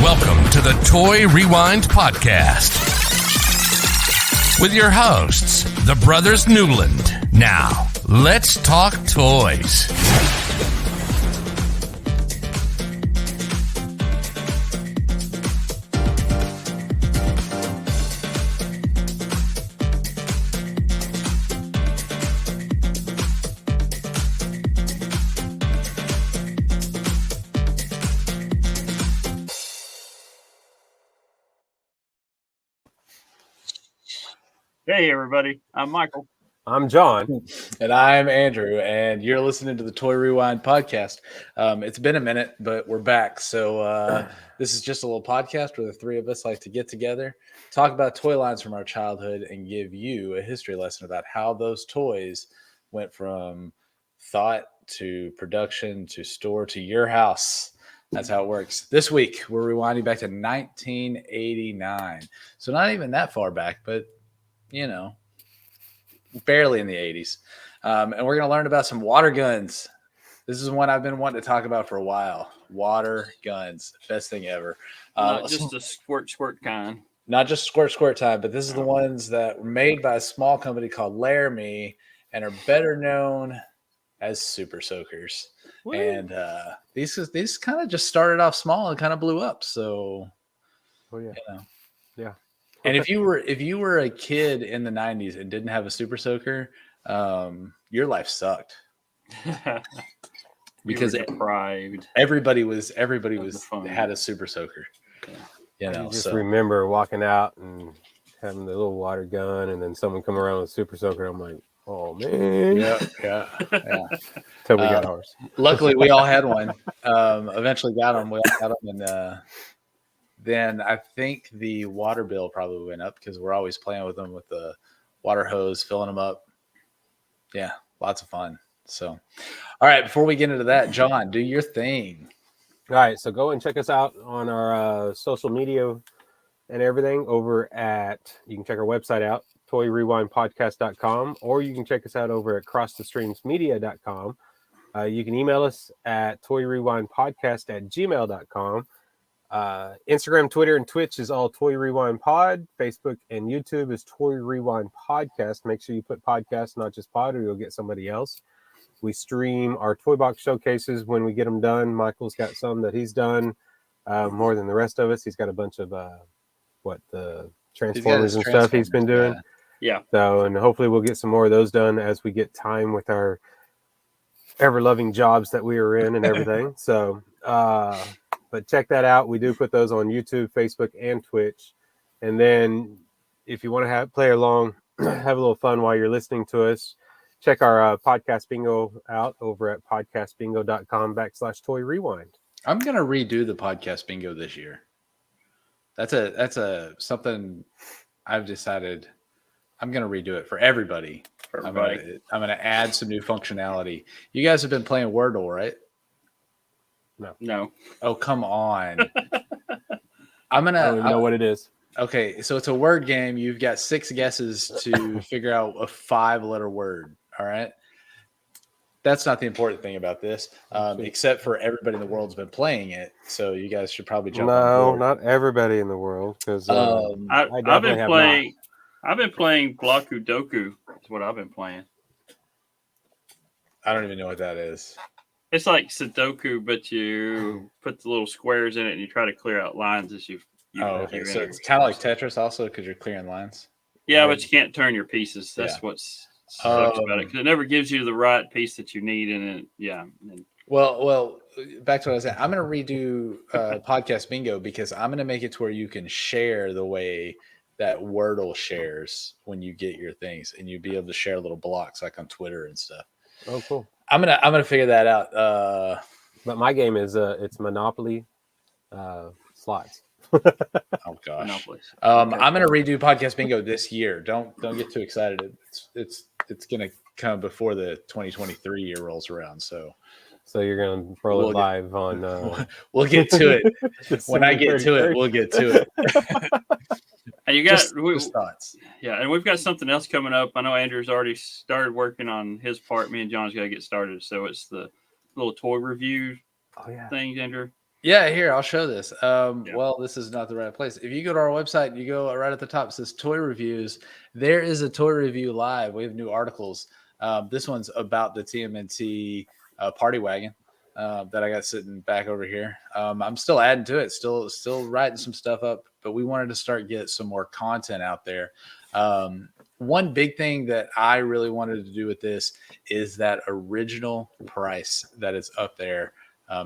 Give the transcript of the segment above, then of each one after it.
Welcome to the Toy Rewind Podcast with your hosts, the Brothers Newland. Now, let's talk toys. Hey, everybody. I'm Michael. I'm John. And I'm Andrew, and you're listening to the Toy Rewind Podcast. It's been a minute, but we're back. So this is just a little podcast where the three of us like to get together, talk about toy lines from our childhood, and give you a history lesson about how those toys went from thought to production to store to your house. That's how it works. This week, we're rewinding back to 1989. So not even that far back, but you know, barely in the 80s. And we're going to learn about some water guns. This is one I've been wanting to talk about for a while. Water guns. Best thing ever. Not just a squirt kind. Not just squirt time, but this is the ones that were made by a small company called Laramie and are better known as Super Soakers. Woo. And these kind of just started off small and kind of blew up. So, yeah. You know. Yeah. And if you were a kid in the 90s and didn't have a Super Soaker, your life sucked. Because deprived. Everybody had a Super Soaker. Yeah. You just remember walking out and having the little water gun, and then someone come around with a Super Soaker. I'm like, oh man. Yeah. Till we got ours. Luckily, we all had one. Eventually got them. We all got them, and then I think the water bill probably went up because we're always playing with them with the water hose, filling them up. Yeah, lots of fun. So, all right, before we get into that, John, do your thing. All right, so go and check us out on our social media and everything over at, you can check our website out, toyrewindpodcast.com, or you can check us out over at crossthestreamsmedia.com. You can email us at toyrewindpodcast@gmail.com. Instagram, Twitter, and Twitch is all Toy Rewind Pod. Facebook and YouTube is Toy Rewind Podcast. Make sure you put podcast, not just pod, or you'll get somebody else. We stream our toy box showcases when we get them done. Michael's got some that he's done more than the rest of us. He's got a bunch of the Transformers and stuff he's been doing. Yeah. So, and hopefully we'll get some more of those done as we get time with our ever-loving jobs that we are in and everything. So, but check that out. We do put those on YouTube, Facebook, and Twitch. And then if you want to play along, have a little fun while you're listening to us, check our podcast bingo out over at podcastbingo.com/toy rewind. I'm going to redo the podcast bingo this year. That's something I've decided I'm going to redo it for everybody. I'm going to add some new functionality. You guys have been playing Wordle, right? No. Oh, come on. I don't know what it is. Okay, so it's a word game. You've got 6 guesses to figure out a 5-letter word. All right. That's not the important thing about this, except for everybody in the world's been playing it. So you guys should probably jump on board. No, not everybody in the world. Because I've been playing Bloku Doku. Is what I've been playing. I don't even know what that is. It's like Sudoku, but you put the little squares in it and you try to clear out lines as you okay. So it's kind of like Tetris also because you're clearing lines. Yeah, but you can't turn your pieces. That's what sucks about it, because it never gives you the right piece that you need in it. Yeah. Well, back to what I was saying. I'm going to redo podcast bingo because I'm going to make it to where you can share the way that Wordle shares when you get your things, and you'll be able to share little blocks like on Twitter and stuff. Oh, cool. I'm gonna figure that out. But my game is it's Monopoly slots. Oh gosh. I'm gonna redo podcast bingo this year. Don't get too excited. It's gonna come before the 2023 year rolls around. So you're gonna roll it live on. We'll get to it when I get to it. We'll get to it. And you got just thoughts. Yeah, and we've got something else coming up. I know Andrew's already started working on his part. Me and John's got to get started. So it's the little toy review thing, Andrew. Yeah, here, I'll show this. Well, this is not the right place. If you go to our website, you go right at the top, it says toy reviews. There is a toy review live. We have new articles. This one's about the TMNT party wagon that I got sitting back over here. I'm still adding to it, still writing some stuff up, but we wanted to start get some more content out there. One big thing that I really wanted to do with this is that original price that is up there.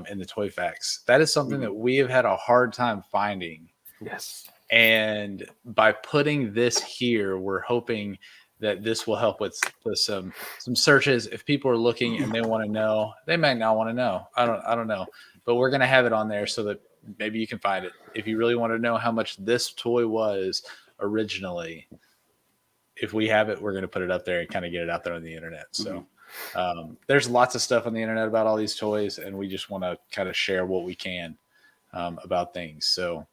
In the Toy Facts. That is something that we have had a hard time finding. Yes. And by putting this here, we're hoping that this will help with some searches. If people are looking and they want to know, they might not want to know. I don't know. But we're going to have it on there so that maybe you can find it. If you really want to know how much this toy was originally, if we have it, we're going to put it up there and kind of get it out there on the internet. So there's lots of stuff on the internet about all these toys, and we just want to kind of share what we can about things. So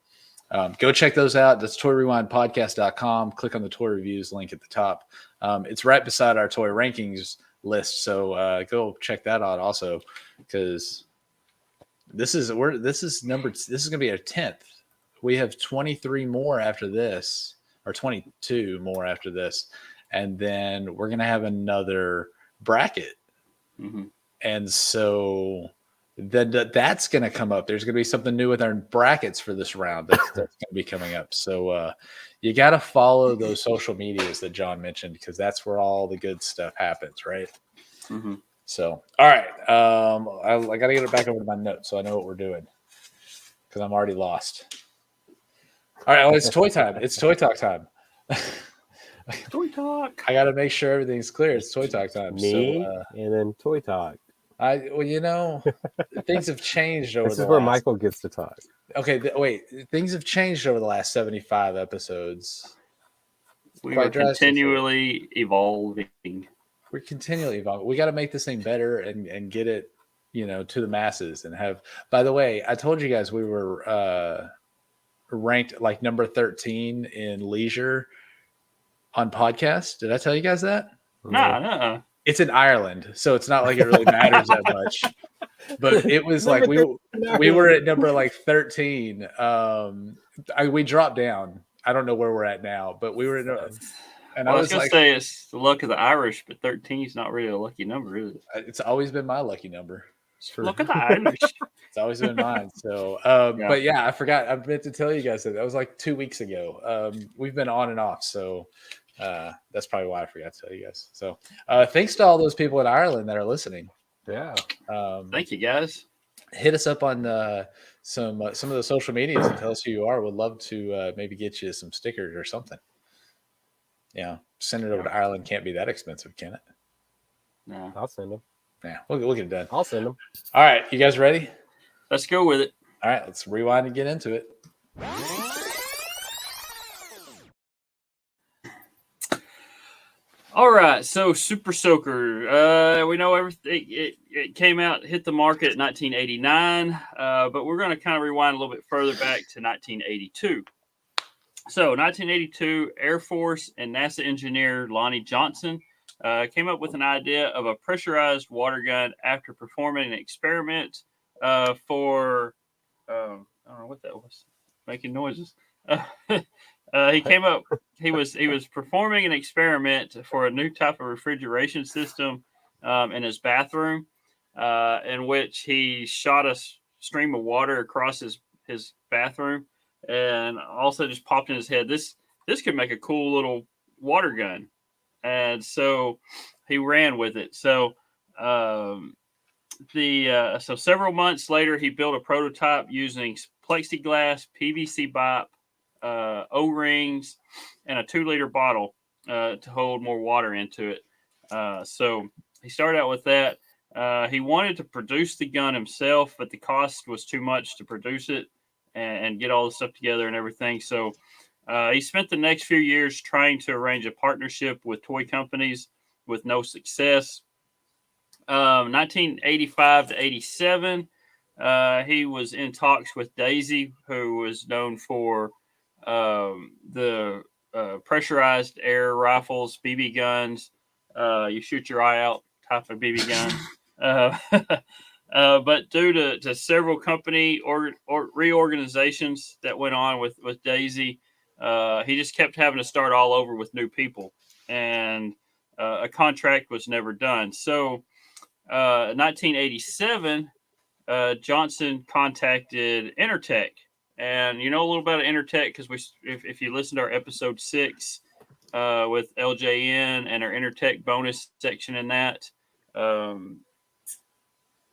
go check those out. That's toyrewindpodcast.com. Click on the toy reviews link at the top. It's right beside our toy rankings list. So go check that out also, because this is going to be our 10th. We have 23 more after this, or 22 more after this. And then we're going to have another bracket. And so that's going to come up. There's going to be something new with our brackets for this round that's going to be coming up. So you got to follow those social medias that John mentioned, because that's where all the good stuff happens, right? So, all right. I got to get it back over to my notes so I know what we're doing, because I'm already lost. All right. Well, it's toy time. It's toy talk time. Toy talk. I got to make sure everything's clear. It's toy talk time. And then toy talk. Things have changed over. This is where Michael gets to talk. Okay, wait. Things have changed over the last 75 episodes. We are continually evolving. We're continually evolving. We got to make this thing better and get it, to the masses. And have. By the way, I told you guys we were ranked like number 13 in leisure on podcast. Did I tell you guys that? No. It's in Ireland, so it's not like it really matters that much. But it was like we were at number like 13. We dropped down. I don't know where we're at now, but we were and I was gonna say it's the luck of the Irish, but 13 is not really a lucky number, is it? It's always been my lucky number. Look at the Irish. It's always been mine. So, but yeah, I forgot. I meant to tell you guys that was like 2 weeks ago. We've been on and off, so that's probably why I forgot to tell you guys. So, thanks to all those people in Ireland that are listening. Yeah. Thank you, guys. Hit us up on some of the social medias and tell us who you are. Would love to maybe get you some stickers or something. Yeah, send it over to Ireland. Can't be that expensive, can it? No, I'll send them. Yeah, we'll get it done. I'll send them. All right, you guys ready? Let's go with it. All right, let's rewind and get into it. All right, so Super Soaker. We know everything. It came out, hit the market in 1989, but we're going to kind of rewind a little bit further back to 1982. So 1982, Air Force and NASA engineer Lonnie Johnson came up with an idea of a pressurized water gun after performing an experiment for I don't know what that was, making noises. He was performing an experiment for a new type of refrigeration system in his bathroom, in which he shot a stream of water across his bathroom, and also just popped in his head, this could make a cool little water gun. And so he ran with it. So so several months later, he built a prototype using plexiglass, PVC pipe, O-rings, and a 2-liter bottle to hold more water into it. So he started out with that. He wanted to produce the gun himself, but the cost was too much to produce it and get all the stuff together and everything. So he spent the next few years trying to arrange a partnership with toy companies with no success. 1985 to 87, he was in talks with Daisy, who was known for the pressurized air rifles, BB guns. You shoot your eye out type of BB gun. But due to several company or reorganizations that went on with Daisy, he just kept having to start all over with new people, and a contract was never done. So, 1987, Johnson contacted Intertech, and you know a little about Intertech because if you listen to our episode 6 with LJN and our Intertech bonus section in that.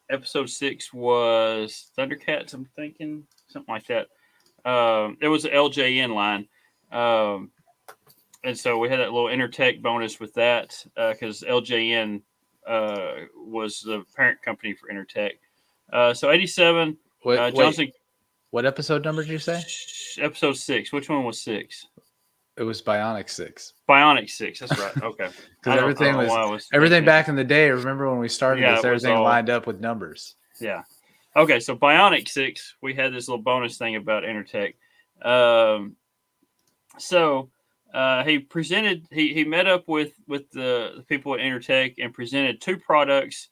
Episode 6 was Thundercats, I'm thinking, something like that. It was an LJN line. And so we had that little Intertech bonus with that because LJN was the parent company for Intertech. So 87, Johnson. What episode number did you say? Episode 6. Which one was 6? It was Bionic 6. Bionic 6. That's right. Okay. Because everything back in the day. Remember when we started this? Everything lined up with numbers. Yeah. Okay. So Bionic 6, we had this little bonus thing about Intertech. He presented. He met up with the people at Intertech and presented 2 products.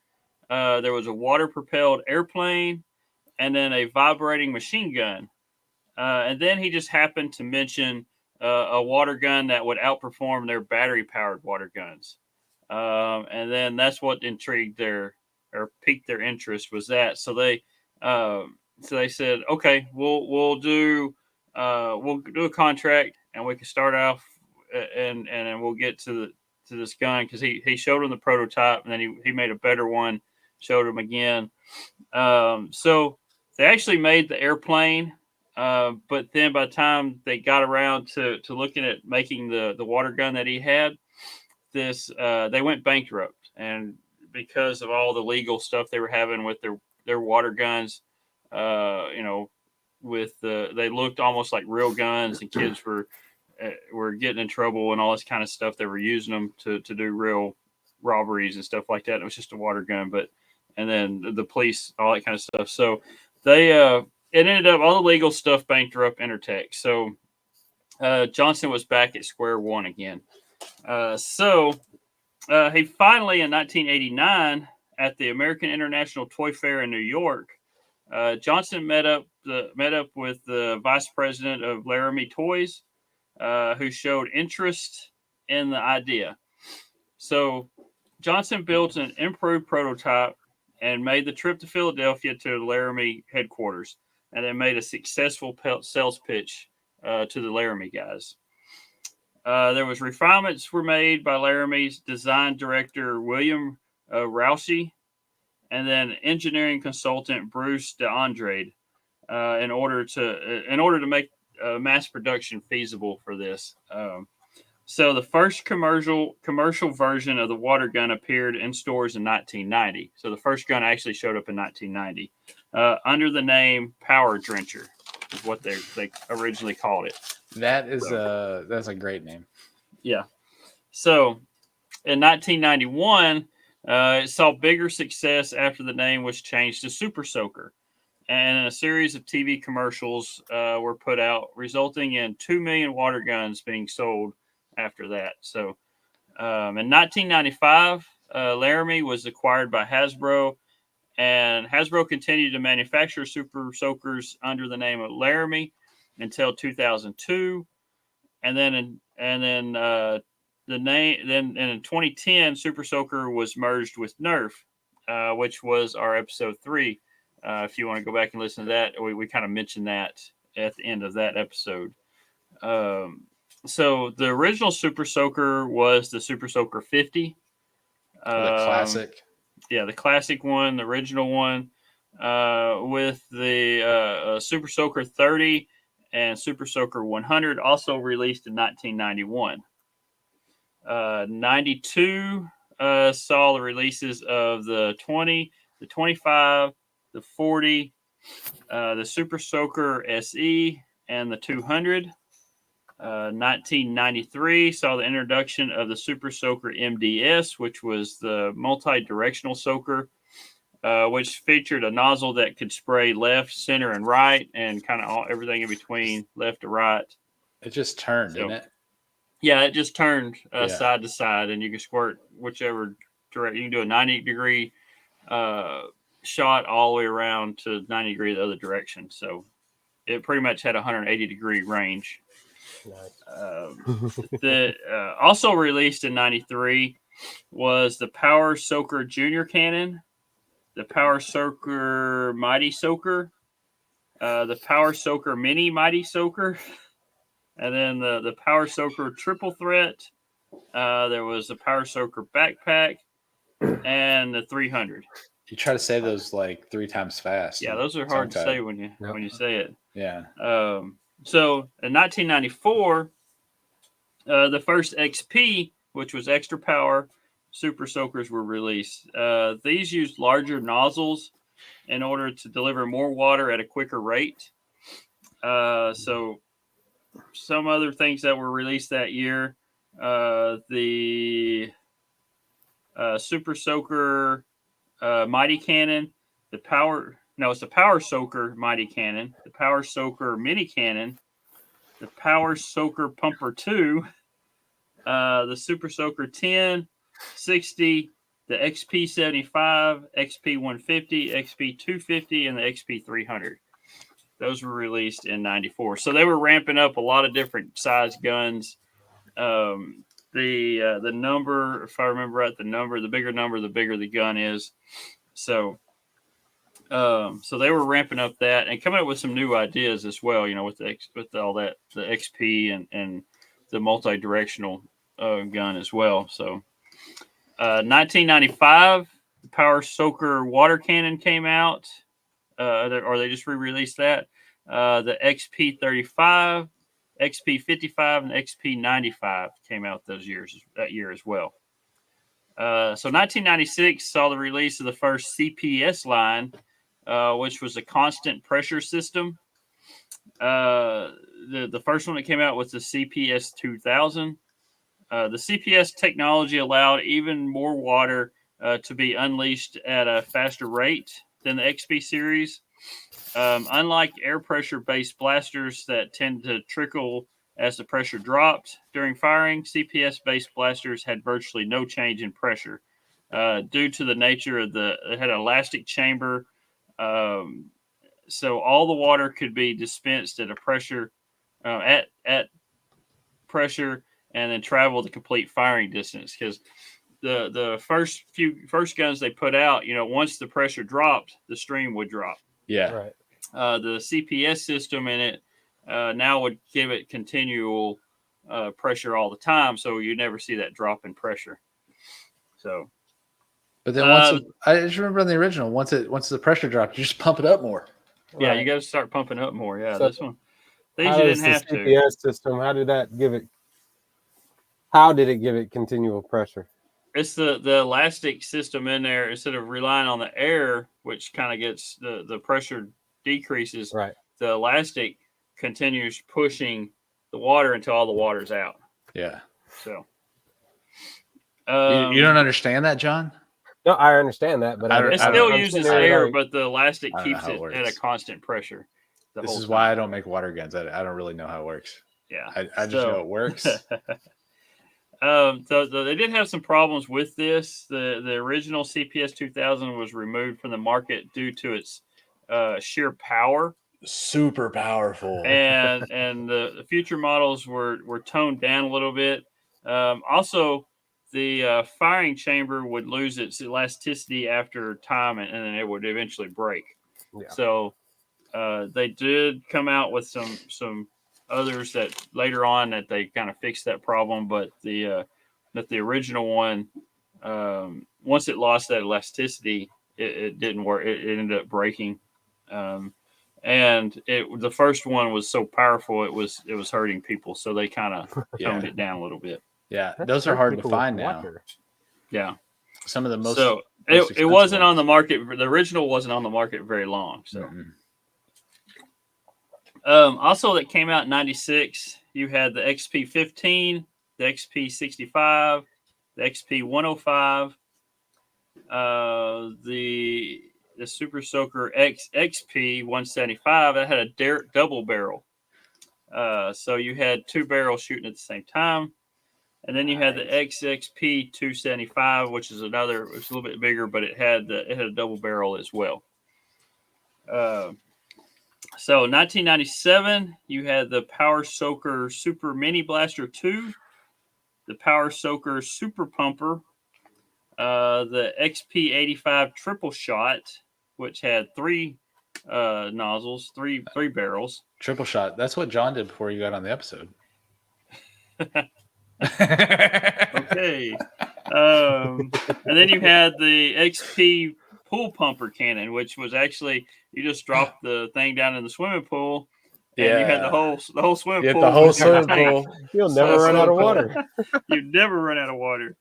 There was a water propelled airplane and then a vibrating machine gun. And then he just happened to mention a water gun that would outperform their battery-powered water guns. And then that's what intrigued piqued their interest was that. So they said, okay, we'll do a contract and we can start off and then we'll get to this gun because he showed him the prototype and then he made a better one, showed him again. So they actually made the airplane. But then by the time they got around to looking at making the water gun that he had, they went bankrupt. And because of all the legal stuff they were having with their water guns, they looked almost like real guns and kids were getting in trouble and all this kind of stuff. They were using them to do real robberies and stuff like that. It was just a water gun, and then the police, all that kind of stuff. So it ended up all the legal stuff bankrupt Intertech. So Johnson was back at square one again. He finally in 1989 at the American International Toy Fair in New York, Johnson met up with the vice president of Laramie Toys, who showed interest in the idea. So Johnson built an improved prototype and made the trip to Philadelphia to the Laramie headquarters. And then made a successful sales pitch to the Laramie guys. There was refinements were made by Laramie's design director, William Rousey, and then engineering consultant, Bruce DeAndre, in order to make mass production feasible for this. So the first commercial version of the water gun appeared in stores in 1990. So the first gun actually showed up in 1990. Under the name Power Drencher is what they originally called it. That's a great name. Yeah. So in 1991, it saw bigger success after the name was changed to Super Soaker. And a series of TV commercials were put out, resulting in 2 million water guns being sold after that. So in 1995, Laramie was acquired by Hasbro. And Hasbro continued to manufacture Super Soakers under the name of Laramie until 2002, and then in 2010, Super Soaker was merged with Nerf, which was our episode 3. If you want to go back and listen to that, we kind of mentioned that at the end of that episode. So the original Super Soaker was the Super Soaker 50, the classic. Yeah, the classic one, the original one, with the Super Soaker 30 and Super Soaker 100, also released in 1991. 92 saw the releases of the 20, the 25, the 40, the Super Soaker SE, and the 200. 1993 saw the introduction of the Super Soaker MDS, which was the multi-directional soaker, which featured a nozzle that could spray left, center, and right, and kind of everything in between, left to right. It just turned, didn't it? Yeah, it just turned side to side, and you can squirt whichever direction. You can do a 90-degree shot all the way around to 90 degree the other direction. So it pretty much had a 180-degree range. The also released in 93 was the Power Soaker Junior Cannon, the Power Soaker Mighty Soaker, the Power Soaker Mini Mighty Soaker, and then the Power Soaker Triple Threat. There was the Power Soaker Backpack and the 300. You try to say those like 3 times fast. Yeah, those are hard to say when you say it. Yeah. So in 1994, the first XP, which was extra power super soakers, were released. These used larger nozzles in order to deliver more water at a quicker rate. So some other things that were released that year, the super soaker Mighty Cannon, it's the Power Soaker Mighty Cannon, the Power Soaker Mini Cannon, the Power Soaker Pumper 2, the Super Soaker 10, 60, the XP 75, XP 150, XP 250, and the XP 300. Those were released in 94. So they were ramping up a lot of different size guns. The number, if I remember right, the bigger number, the bigger the gun is. So they were ramping up that and coming up with some new ideas as well. With all that, the XP and the multi-directional gun as well. So 1995, the Power Soaker Water Cannon came out, or they just re-released that. The XP 35, XP 55, and XP 95 came out that year as well. So 1996 saw the release of the first CPS line, which was a constant pressure system. The first one that came out was the CPS 2000. The CPS technology allowed even more water to be unleashed at a faster rate than the XP series. Unlike air pressure-based blasters that tend to trickle as the pressure dropped during firing, CPS-based blasters had virtually no change in pressure due to the nature of it had an elastic chamber. So all the water could be dispensed at a pressure at pressure and then travel the complete firing distance, because the first guns they put out, once the pressure dropped, the stream would drop. Yeah. Right. The CPS system in it now would give it continual pressure all the time, so you never see that drop in pressure. So, but then I just remember on the original, once the pressure dropped, you just pump it up more. Yeah, Right. you got to start pumping up more. Yeah, So this one. These you didn't have to. CPS system, how did it give it continual pressure? It's the elastic system in there. Instead of relying on the air, which kind of gets the pressure decreases, Right. the elastic continues pushing the water until all the water's out. Yeah. So you don't understand that, John? No, I understand that, but it still I'm uses sitting there air, like, but the elastic I don't know keeps how it it works. at a constant pressure. This is why I don't make water guns. I don't really know how it works. Yeah, I just know it works. So they did have some problems with this. The original CPS 2000 was removed from the market due to its sheer power. Super powerful. And the future models were toned down a little bit. Also, the firing chamber would lose its elasticity after time, and then it would eventually break. Yeah. So they did come out with some others that later on that they kind of fixed that problem, but the original one, once it lost that elasticity, it didn't work. It ended up breaking. And the first one was so powerful it was hurting people, so they kind of toned it down a little bit. Yeah, those are hard to find now. Yeah, some of the most. So it wasn't on the market. The original wasn't on the market very long. So, also that came out in '96. You had the XP 15, the XP 65, the XP 105, the Super Soaker XP 175. That had a double barrel. So you had 2 barrels shooting at the same time. And then you had the XXP 275, which is another. It's a little bit bigger, but it had a double barrel as well. So 1997, you had the Power Soaker Super Mini Blaster 2, the Power Soaker Super Pumper, the XP85 Triple Shot, which had 3 nozzles, three barrels. Triple shot. That's what John did before you got on the episode. Okay. And then you had the XP Pool Pumper Cannon, which was actually you just dropped the thing down in the swimming pool, and you had the whole swimming pool. The whole with your swimming tank. pool. You'll never run out of water. You'd never run out of water.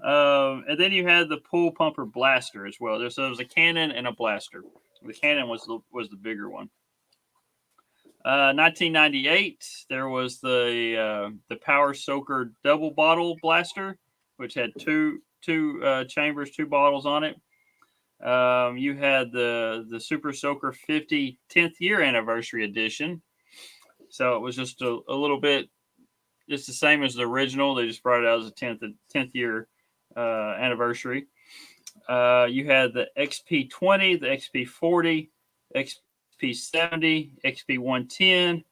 And then you had the Pool Pumper Blaster as well. So there was a cannon and a blaster. The cannon was the bigger one. 1998, there was the Power Soaker Double Bottle Blaster, which had two chambers, 2 bottles on it. You had the Super Soaker 50 10th year anniversary edition. So it was just a little bit, just the same as the original. They just brought it out as a 10th year anniversary. You had the XP20, the XP40, XP70, XP110,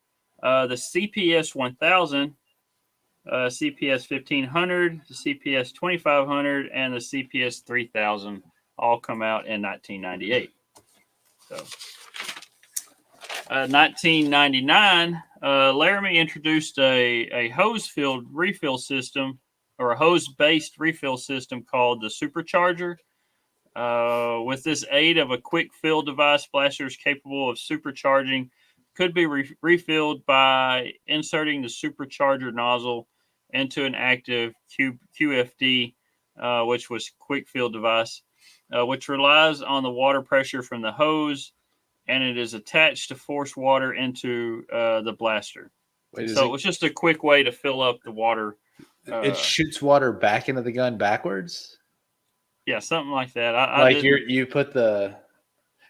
the CPS 1000, CPS 1500, the CPS 2500, and the CPS 3000 all come out in 1998. So, 1999, Laramie introduced a hose-filled refill system, or a hose-based refill system called the Supercharger. With this aid of a quick fill device, blasters capable of supercharging could be refilled by inserting the supercharger nozzle into an active QFD, which was quick fill device, which relies on the water pressure from the hose, and it is attached to force water into the blaster. It was just a quick way to fill up the water. It shoots water back into the gun backwards? Yeah, something like that. You put the,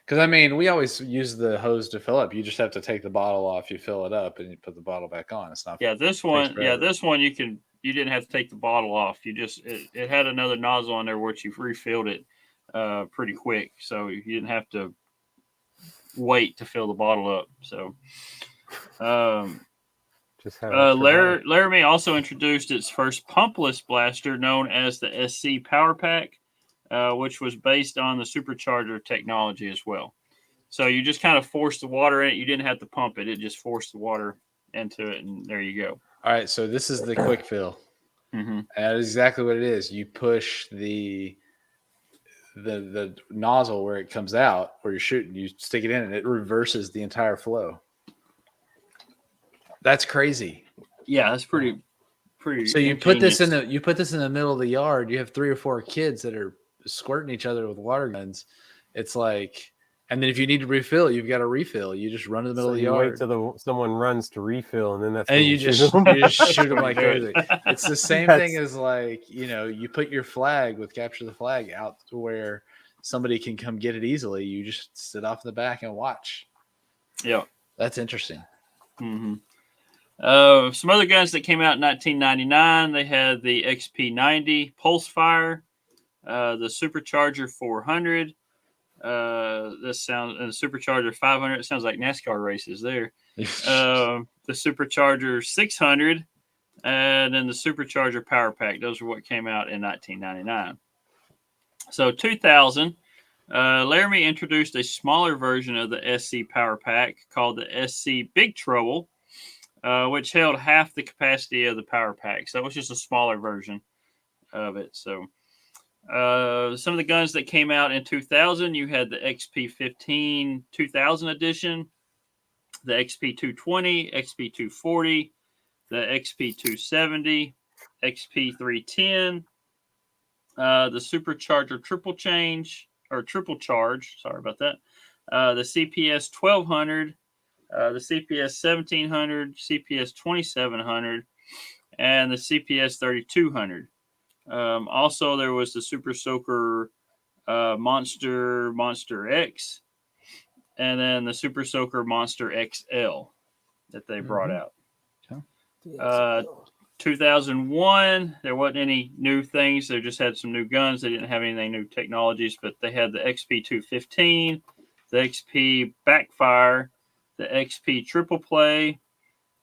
because I mean, we always use the hose to fill up. You just have to take the bottle off, you fill it up, and you put the bottle back on. It's not. This one you didn't have to take the bottle off. You just it had another nozzle on there which you refilled it pretty quick, so you didn't have to wait to fill the bottle up. So, Laramie also introduced its first pumpless blaster, known as the SC Power Pack, which was based on the supercharger technology as well. So you just kind of forced the water in it. You didn't have to pump it. It just forced the water into it, and there you go. All right, so this is the quick fill. Mm-hmm. That is exactly what it is. You push the nozzle where it comes out, where you're shooting. You stick it in, and it reverses the entire flow. That's crazy. Yeah, that's pretty. So you put this in the middle of the yard. You have 3 or 4 kids that are squirting each other with water guns. It's like, and then if you need to refill, you've got to refill. You just run to the middle of the yard. Wait till someone runs to refill, and then you just shoot them like crazy. It's the same thing as, like, you put your flag with Capture the Flag out to where somebody can come get it easily. You just sit off in the back and watch. Yeah, that's interesting. Mm-hmm. Some other guns that came out in 1999, they had the XP90 Pulsefire, the Supercharger 400, and the Supercharger 500. It sounds like NASCAR races there. The Supercharger 600, and then the Supercharger Power Pack. Those are what came out in 1999. So 2000, Laramie introduced a smaller version of the SC Power Pack called the SC Big Trouble, which held half the capacity of the Power Pack. So it was just a smaller version of it. So some of the guns that came out in 2000, you had the XP15 2000 edition, the XP220, XP240, the XP270, XP310, the Supercharger Triple Charge. Sorry about that. The CPS 1200. The CPS 1700, CPS 2700, and the CPS 3200. Also, there was the Super Soaker Monster X, and then the Super Soaker Monster XL that they brought out. 2001, there wasn't any new things. They just had some new guns. They didn't have anything new technologies, but they had the XP 215, the XP Backfire, the XP Triple Play,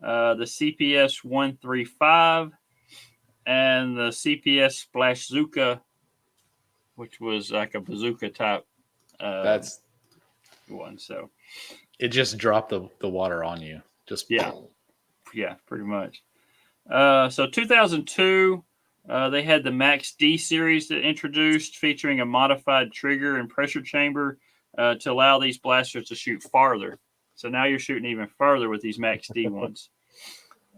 the CPS 135, and the CPS Splashzooka, which was like a bazooka type That's one. So it. Just dropped the water on you. Just yeah, pretty much. So 2002, they had the Max D series that introduced, featuring a modified trigger and pressure chamber to allow these blasters to shoot farther. So now you're shooting even farther with these Max D ones.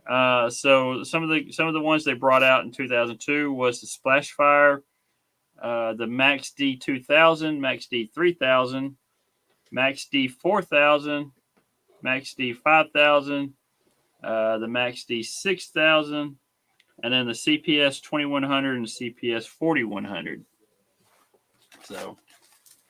So some of the ones they brought out in 2002 was the Splashfire, the Max D 2000, Max D 3000, Max D 4000, Max D 5000. The Max D 6000, and then the CPS 2100 and CPS 4100. So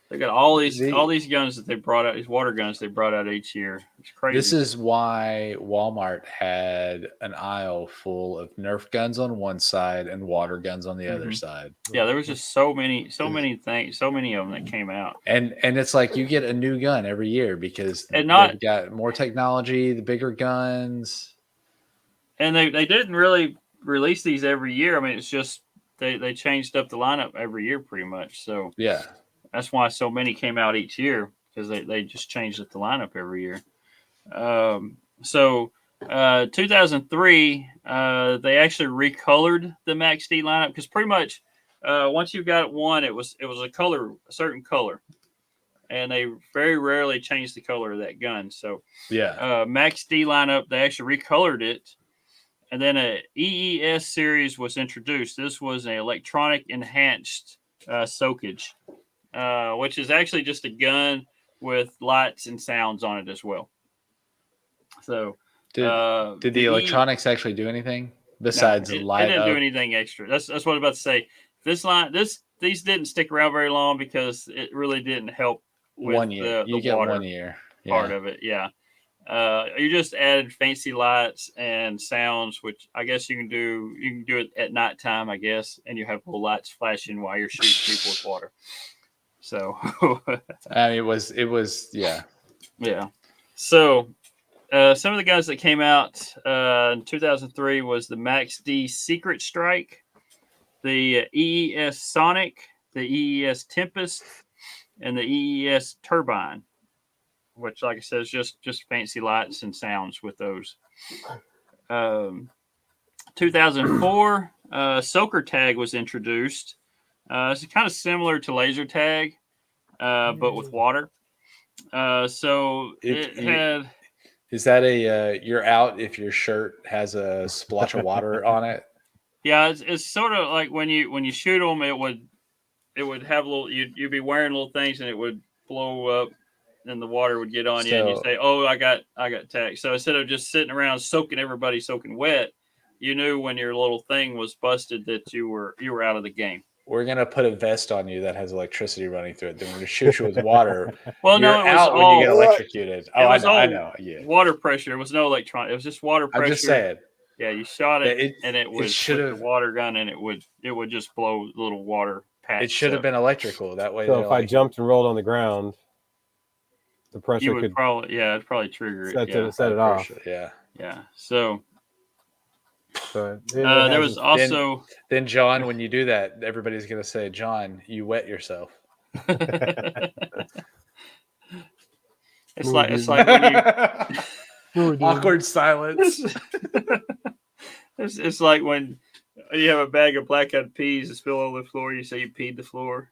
they got all these guns that they brought out, these water guns they brought out each year. It's crazy. This is why Walmart had an aisle full of Nerf guns on one side and water guns on the other side. Yeah, there was just so many things, so many of them that came out. And it's like you get a new gun every year because they've got more technology, the bigger guns. And they didn't really release these every year. I mean, it's just they changed up the lineup every year pretty much. So yeah, that's why so many came out each year, because they just changed up the lineup every year. 2003, they actually recolored the Max D lineup, because pretty much once you got one, it was a certain color, and they very rarely changed the color of that gun. So yeah, Max D lineup, they actually recolored it, and then a EES series was introduced. This was an electronic enhanced soakage, which is actually just a gun with lights and sounds on it as well. So did the electronics actually do anything besides light? It didn't do anything extra. That's what I'm about to say. These didn't stick around very long because it really didn't help with 1 year. You get water 1 year part of it. Yeah. You just added fancy lights and sounds, which I guess you can do. You can do it at nighttime, I guess, and you have little lights flashing while you're shooting people with water. So I mean, it was yeah. So some of the guns that came out in 2003 was the Max D Secret Strike, the EES Sonic, the EES Tempest, and the EES Turbine, which, like I said, is just fancy lights and sounds with those. 2004, Soaker Tag was introduced. It's kind of similar to laser tag, but with water. So it had. Is that you're out if your shirt has a splotch of water on it? Yeah, it's sort of like when you shoot them, it would have little. You'd be wearing little things, and it would blow up, and the water would get on you, and you say, "Oh, I got tagged." So instead of just sitting around soaking wet, you knew when your little thing was busted that you were out of the game. We're gonna put a vest on you that has electricity running through it. Then we're gonna shoot you with water. Well, no, it was out when you get electrocuted. Oh, I know. Yeah, water pressure. It was no electronic. It was just water pressure. I'm just saying. Yeah, you shot it and it would shoot the water gun, and it would just blow little water patch. It should have been electrical. That way. So if I jumped and rolled on the ground, the pressure it'd probably trigger it. Set it off. Yeah. Yeah. So. So there was also then John, when you do that, everybody's gonna say, "John, you wet yourself." It's like when you awkward silence. It's like when you have a bag of black-eyed peas that spill on the floor. You say you peed the floor.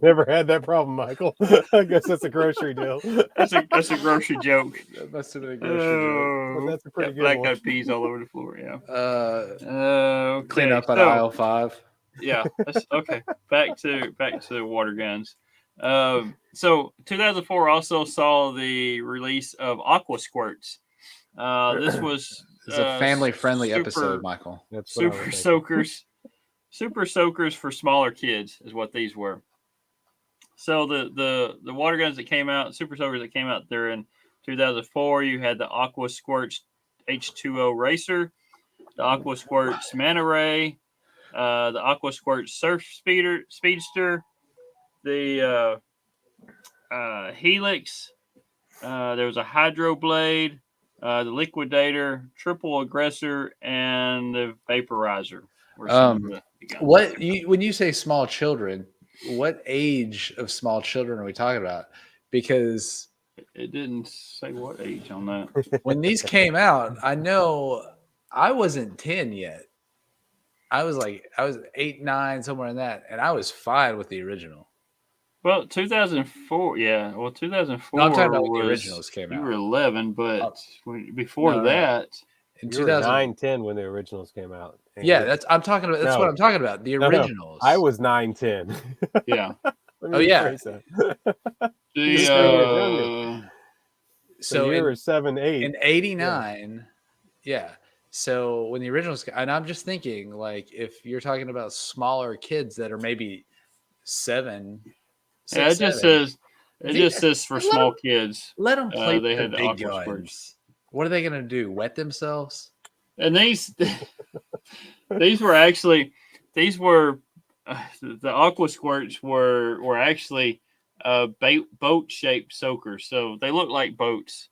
Never had that problem, Michael. I guess that's a grocery deal. That's a grocery joke. That must have been a grocery joke. Well, that's a pretty good black-eyed peas all over the floor. Yeah. Okay. Clean up at aisle 5. Yeah. Okay. Back to water guns. So 2004 also saw the release of Aqua Squirts. This was it's a family-friendly episode, Michael. That's Super Soakers. Super Soakers for smaller kids is what these were. So the water guns that came out, Super Soakers that came out there in 2004, you had the Aqua Squirts H2O Racer, the Aqua Squirts Manta Ray, the Aqua Squirts Speedster, the Helix. There was a Hydroblade, the Liquidator, Triple Aggressor, and the Vaporizer. Were some of the guns. When you say small children, what age of small children are we talking about? Because It didn't say what age on that. when these came out, I know I wasn't 10 yet. I was 8, 9, somewhere in that, and I was fine with the original. Well, 2004, yeah. Well, 2004 No, I'm talking about when was, the originals came you out. were 11, but before No. that, In You were 2000, 9, 10 when the originals came out. yeah, that's what I'm talking about. The No, originals. I was 9, 10. yeah. Let me rephrase that. The 3 years younger. So you were 7, 8. in 89, yeah. So when the originals, and I'm just thinking, like, if you're talking about smaller kids that are maybe 7, 6, yeah, it just says for small kids. Let them play They with had the the big Aqua guns. Squirts. What are they going to do? Wet themselves? And these were the Aqua Squirts were actually boat shaped soakers, so they look like boats.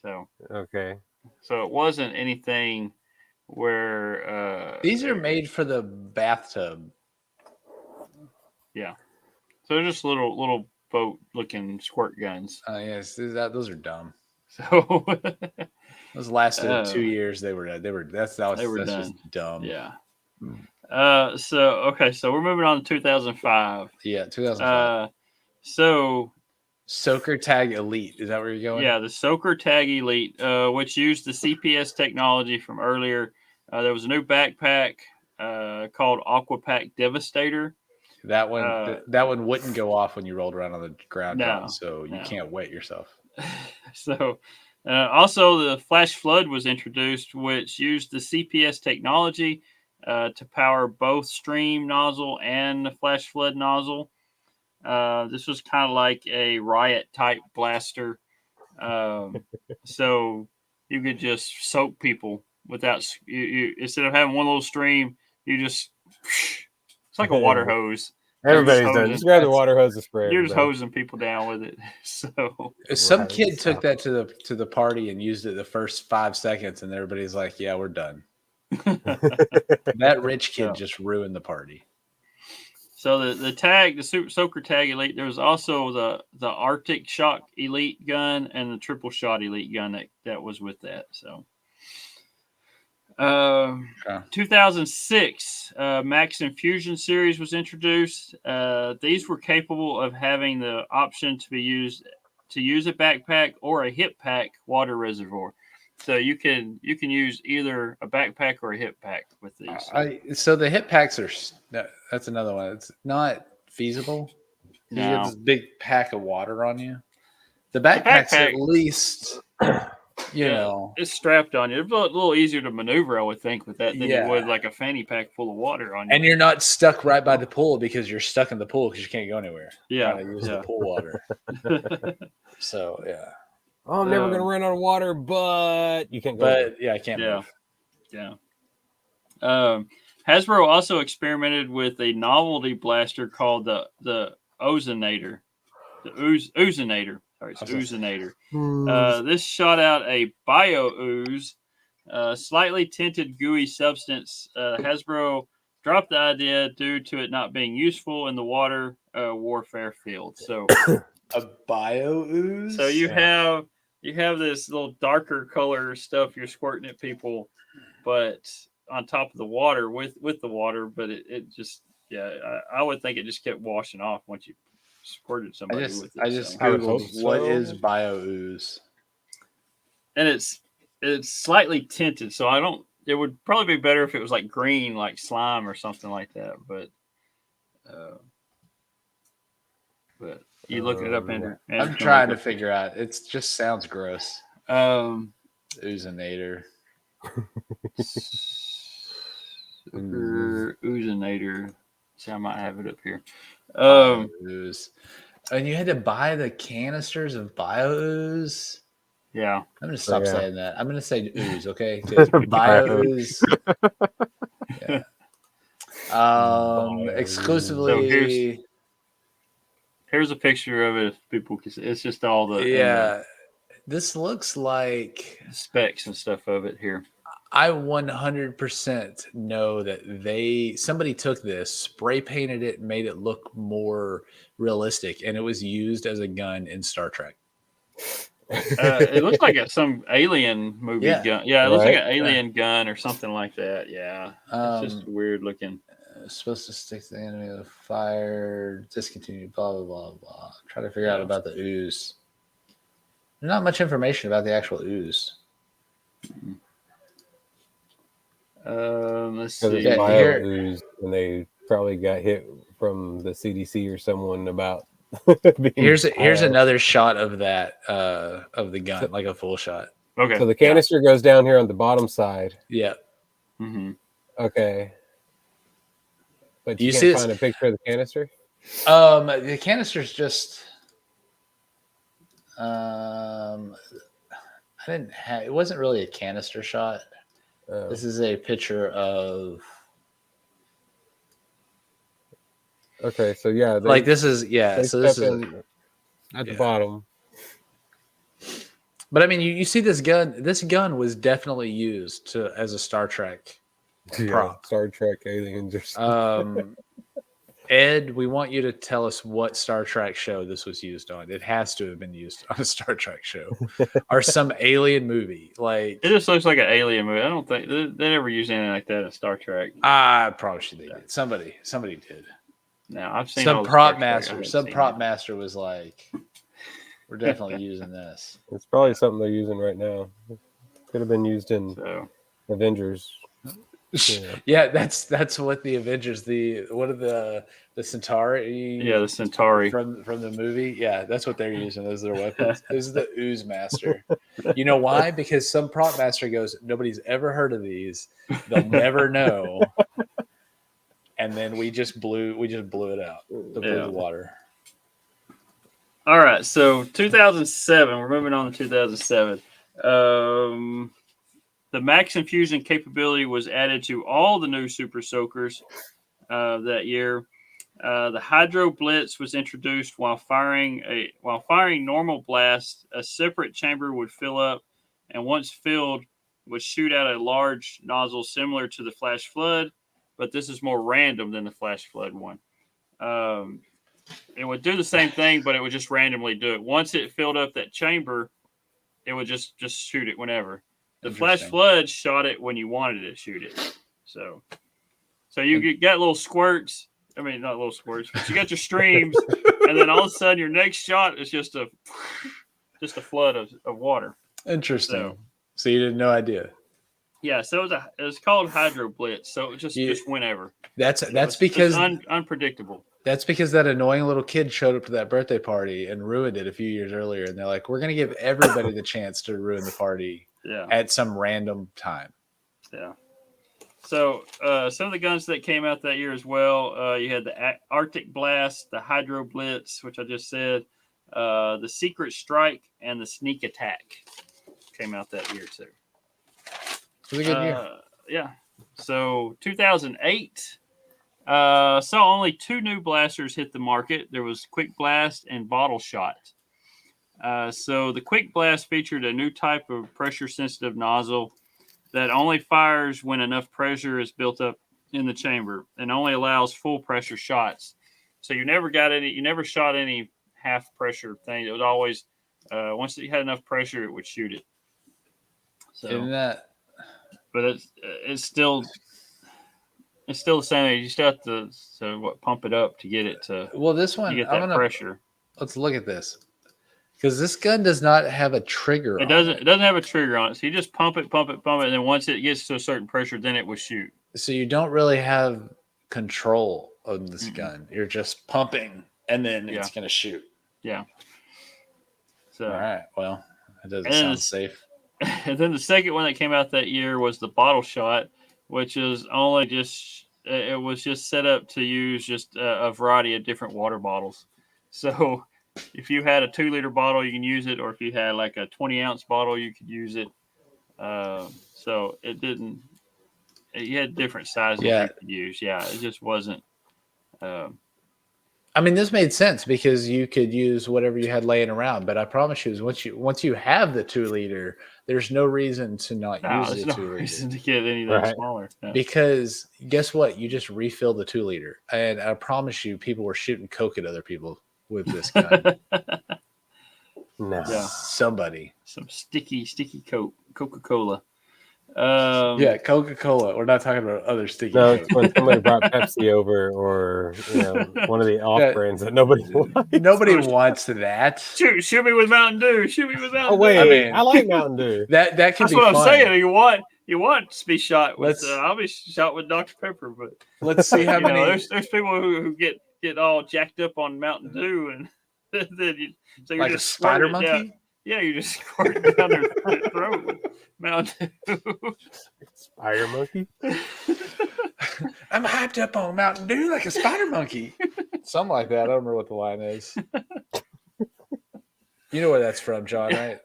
So Okay. so it wasn't anything where These are made for the bathtub. yeah. So they're just little boat looking squirt guns. Yes, those are dumb. So Those lasted 2 years. They were that's done. just dumb. Yeah. So we're moving on to 2005. Yeah, 2005. So Soaker Tag Elite. Is that where you're going? yeah, the Soaker Tag Elite, which used the CPS technology from earlier. There was a new backpack called Aquapack Devastator. That one wouldn't go off when you rolled around on the ground, No, so you can't wet yourself. So also the Flash Flood was introduced, which used the CPS technology to power both stream nozzle and the Flash Flood nozzle. This was kind of like a riot type blaster. So you could just soak people without you instead of having one little stream, you just it's like a water hose. Everybody's done. Just grab the water hose and spray. You're just hosing people down with it. So some kid took that to the party and used it the first 5 seconds, and everybody's like, "Yeah, we're done." That rich kid just ruined the party. So the Super Soaker Tag Elite, there was also the Arctic Shock Elite gun and the Triple Shot Elite gun that was with that. So 2006 Max Infusion series was introduced. These were capable of having the option to use a backpack or a hip pack water reservoir. So you can use either a backpack or a hip pack with these. So the hip packs that's another one. It's not feasible. You get this big pack of water on you. The backpack's at least, you know, it's strapped on you. It's a little easier to maneuver, I would think, with that than you would like a fanny pack full of water on you. And you're not stuck right by the pool because you're stuck in the pool because you can't go anywhere. Yeah, trying to use the pool water. So yeah. Oh, I'm never gonna run out of water, but you can't go. But yeah, I can't move. Yeah. Hasbro also experimented with a novelty blaster called the Ozonator. The Ozonator. Sorry, it's Ozonator. This shot out a bio ooze, slightly tinted gooey substance. Hasbro dropped the idea due to it not being useful in the water warfare field. So a bio ooze. So you have this little darker color stuff you're squirting at people, but on top of the water with the water, but it just I would think it just kept washing off once you squirted somebody with it. I just googled what is bio ooze, and it's slightly tinted, so it would probably be better if it was like green, like slime or something like that, but you look it up, Andrew. I'm trying to figure out. It just sounds gross. Ozonator. Ozonator. See, I might have it up here. Ooze. And you had to buy the canisters of bio ooze. Yeah. I'm gonna stop yeah. saying that. I'm gonna say ooze, okay? Bio ooze. Yeah. Bio Exclusively. So here's a picture of it. If people can see. It's just all the, and Yeah. This looks like the specs and stuff of it here. I 100% know that somebody took this, spray painted it, and made it look more realistic, and it was used as a gun in Star Trek. It looks like some alien movie Yeah. gun. Yeah, it looks Right. like an alien gun or something like that. Yeah, it's just weird looking. Supposed to stick to the enemy with fire, discontinued, blah, blah, blah, blah. Try to figure out about the ooze. There's not much information about the actual ooze. Let's Because see. it's Yeah, bio here- ooze, and they probably got hit from the CDC or someone about. being Here's bio. another shot of that of the gun, like a full shot. Okay. So the canister goes down here on the bottom side. Yeah. Mm-hmm. Okay. But you You can't see find a picture of the canister? The canister's just I didn't have it wasn't really a canister shot. Oh. This is a picture of Okay, so yeah, like this is they so this step is in at the yeah. bottom. but I mean you see this gun was definitely used as a Star Trek prop. Star Trek aliens or something. Ed, we want you to tell us what Star Trek show this was used on. It has to have been used on a Star Trek show or some alien movie. Like It just looks like an alien movie. I don't think they never use anything like that in Star Trek. I probably should they did. Somebody did. Now I've seen all Some the prop Star Trek. I master. haven't Some seen prop that. master was like, "We're definitely using this." It's probably something they're using right now. Could have been used in So Avengers. Yeah. Yeah, that's what the Avengers. What are the Centauri? yeah, the Centauri. from the movie. Yeah, that's what they're using as their weapons. This is the ooze master. You know why? Because some prop master goes, nobody's ever heard of these. They'll never know. And then we just blew it out. Blew the water. All right, so 2007. We're moving on to 2007. The max infusion capability was added to all the new Super Soakers that year. The Hydro Blitz was introduced while firing normal blasts. A separate chamber would fill up, and once filled, would shoot out a large nozzle similar to the Flash Flood, but this is more random than the Flash Flood one. It would do the same thing, but it would just randomly do it. Once it filled up that chamber, it would just shoot it whenever. The Flash Flood shot it when you wanted it to shoot it. So you got little squirts. I mean, not little squirts, but you got your streams, and then all of a sudden your next shot is just a flood of water. Interesting. So you had no idea. Yeah, so it was called Hydro Blitz. So it just whenever. That's It's because unpredictable. That's because that annoying little kid showed up to that birthday party and ruined it a few years earlier. And they're like, we're going to give everybody the chance to ruin the party at some random time. Yeah. So some of the guns that came out that year as well, you had the Arctic Blast, the Hydro Blitz, which I just said, the Secret Strike, and the Sneak Attack came out that year too. It was a good year. Yeah. So 2008 saw only 2 new blasters hit the market. There was Quick Blast and Bottle Shot. So the Quick Blast featured a new type of pressure-sensitive nozzle that only fires when enough pressure is built up in the chamber and only allows full pressure shots. So you never shot any half pressure thing. It was always once it had enough pressure, it would shoot it. So, Isn't that? But it's still the same. You still have to pump it up to get it to. Well, this one, you get that pressure. Let's look at this. Because this gun does not have a trigger. It doesn't have a trigger on it. So you just pump it, and then once it gets to a certain pressure, then it will shoot. So you don't really have control of this gun. You're just pumping, and then it's going to shoot. Yeah. So all right. Well, that doesn't sound safe. And then the second one that came out that year was the Bottle Shot, which is only it was just set up to use just a variety of different water bottles. So if you had a 2-liter bottle, you can use it, or if you had like a 20-ounce bottle, you could use it. So it didn't. You had different sizes Yeah. you could use. Yeah, it just wasn't. I mean, this made sense because you could use whatever you had laying around. But I promise you, once you have the 2-liter, there's no reason to not No, use there's the no 2-liter. reason to get anything Right. smaller. No. Because guess what? You just refill the 2-liter, and I promise you, people were shooting coke at other people with this gun. No. Yeah. Somebody, Some sticky Coca-Cola. yeah, Coca-Cola. We're not talking about other sticky. No, Coke. it's when somebody brought Pepsi over, or one of the off Yeah. brands that nobody likes. Nobody wants that. Shoot me with Mountain Dew. Shoot me with Mountain Oh Dew. wait, I I, mean- like Mountain Dew. That could That's be what fun. I'm saying. You want to be shot with. Let's- I'll be shot with Dr Pepper, but Let's see how you know, many. there's people who get all jacked up on Mountain Dew, and then you're Like a just spider squirting it monkey. down. Yeah, you just squirt it down their throat with Mountain Dew. Spider monkey. I'm hyped up on Mountain Dew like a spider monkey. Something like that. I don't remember what the line is. You know where that's from, John, right?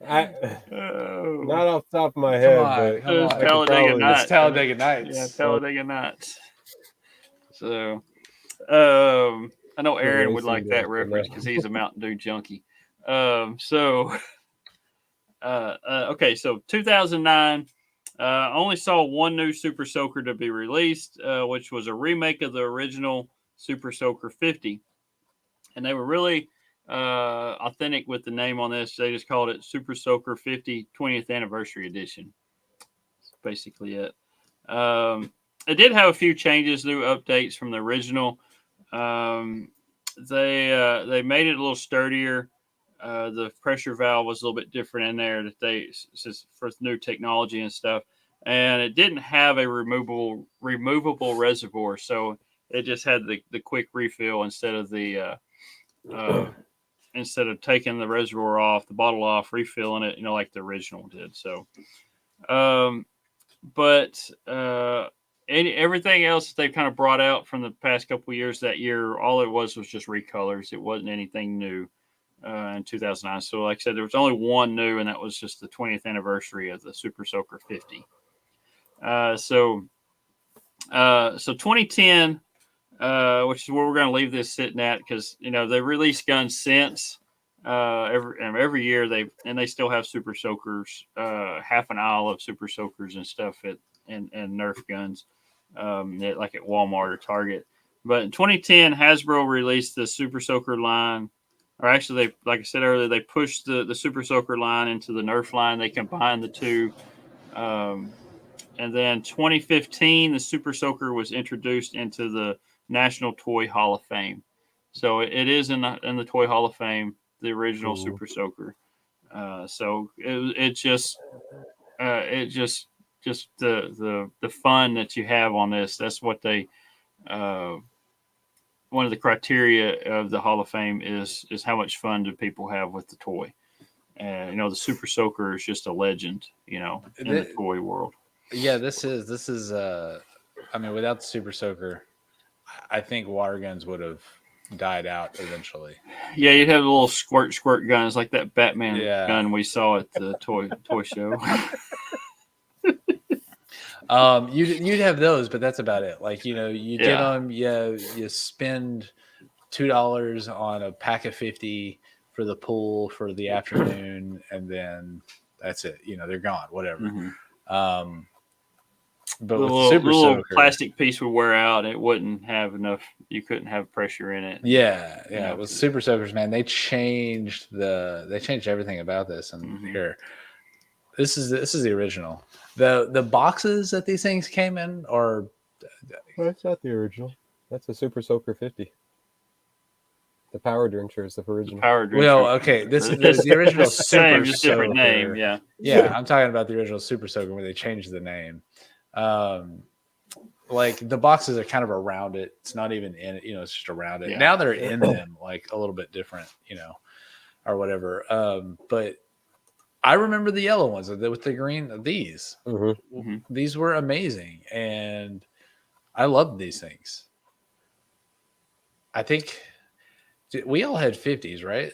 Oh. Not off the top of my head, on, but come It was on. I could Talladega probably- Nights. It's Talladega Nights. Yeah, Talladega Nights. So, I know Aaron would like that reference because he's a Mountain Dew junkie. Okay, so 2009, only saw one new Super Soaker to be released, which was a remake of the original Super Soaker 50. And they were really authentic with the name on this. They just called it Super Soaker 50 20th Anniversary Edition. That's basically it. It did have a few changes, new updates from the original. They made it a little sturdier. The pressure valve was a little bit different in there for new technology and stuff. And it didn't have a removable reservoir, so it just had the quick refill instead of instead of taking the reservoir off, the bottle off, refilling it, like the original did. So, everything else that they've kind of brought out from the past couple of years, that year, all it was just recolors. It wasn't anything new in 2009. So, like I said, there was only one new, and that was just the 20th anniversary of the Super Soaker 50. So 2010, which is where we're going to leave this sitting at, because they released guns since every year they still have Super Soakers, half an aisle of Super Soakers and stuff and Nerf guns, like at Walmart or Target. But in 2010, Hasbro released the Super Soaker line, or actually, like I said earlier, they pushed the Super Soaker line into the Nerf line. They combined the two. And then 2015, the Super Soaker was introduced into the National Toy Hall of Fame. So it is in the Toy Hall of Fame, the original Ooh. Super Soaker. So it just the fun that you have on this. That's what they one of the criteria of the Hall of Fame is how much fun do people have with the toy. The Super Soaker is just a legend, in the toy world. Yeah, this is I mean, without the Super Soaker, I think water guns would have died out eventually. Yeah, you'd have little squirt guns like that Batman Yeah. gun we saw at the toy show. You'd have those, but that's about it. Like, you get Yeah. them, you spend $2 on a pack of 50 for the pool for the afternoon, and then that's it. They're gone, whatever. Mm-hmm. But The with little, Super little Soaker, plastic piece would wear out. It wouldn't have enough. You couldn't have pressure in it. yeah. With Super Soakers, man, they changed everything about this. And Mhm. here, this is the original. The boxes that these things came in are Well, that's not the original. That's a Super Soaker 50. The Power Drencher is the original. Power Drencher. well, okay. This is the original It's the same, Super just different Soaker. name. Yeah. Yeah, I'm talking about the original Super Soaker where they changed the name. Like the boxes are kind of around it. It's not even in it, it's just around it. Yeah. Now they're in them, like a little bit different, or whatever. But I remember the yellow ones with the green. These were amazing, and I loved these things. I think We all had 50s, right?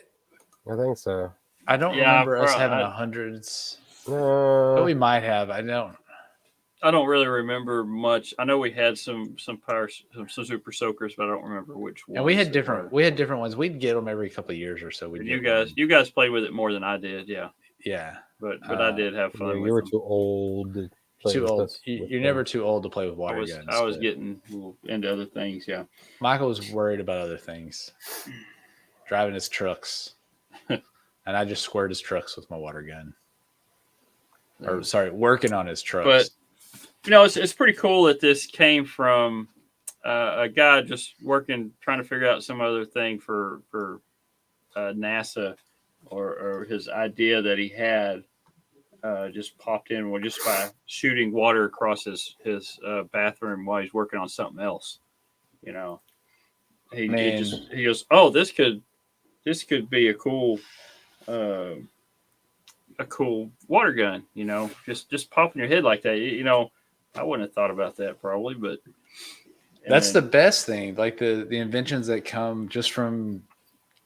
I think so. I don't Yeah, remember us bro, having I- 100s. But we might have. I don't. I don't really remember much. I know we had some super soakers, but I don't remember which ones. And we had it different. were. We had different ones. We'd get them every couple of years or so. We'd And get you guys played with it more than I did, yeah. Yeah. But I did have fun. Yeah, with you were them. too old to play Too with old. us with You're them. never too old to play with I water was guns. I was but getting into other things, yeah. Michael was worried about other things, driving his trucks, and I just squared his trucks with my water gun. Or sorry, working on his trucks. But it's pretty cool that this came from a guy just working, trying to figure out some other thing for NASA, or his idea that he had just popped in just by shooting water across his bathroom while he's working on something else. He goes, oh, this could be a cool water gun, just pop in your head like that. I wouldn't have thought about that probably, but that's the best thing. Like the inventions that come just from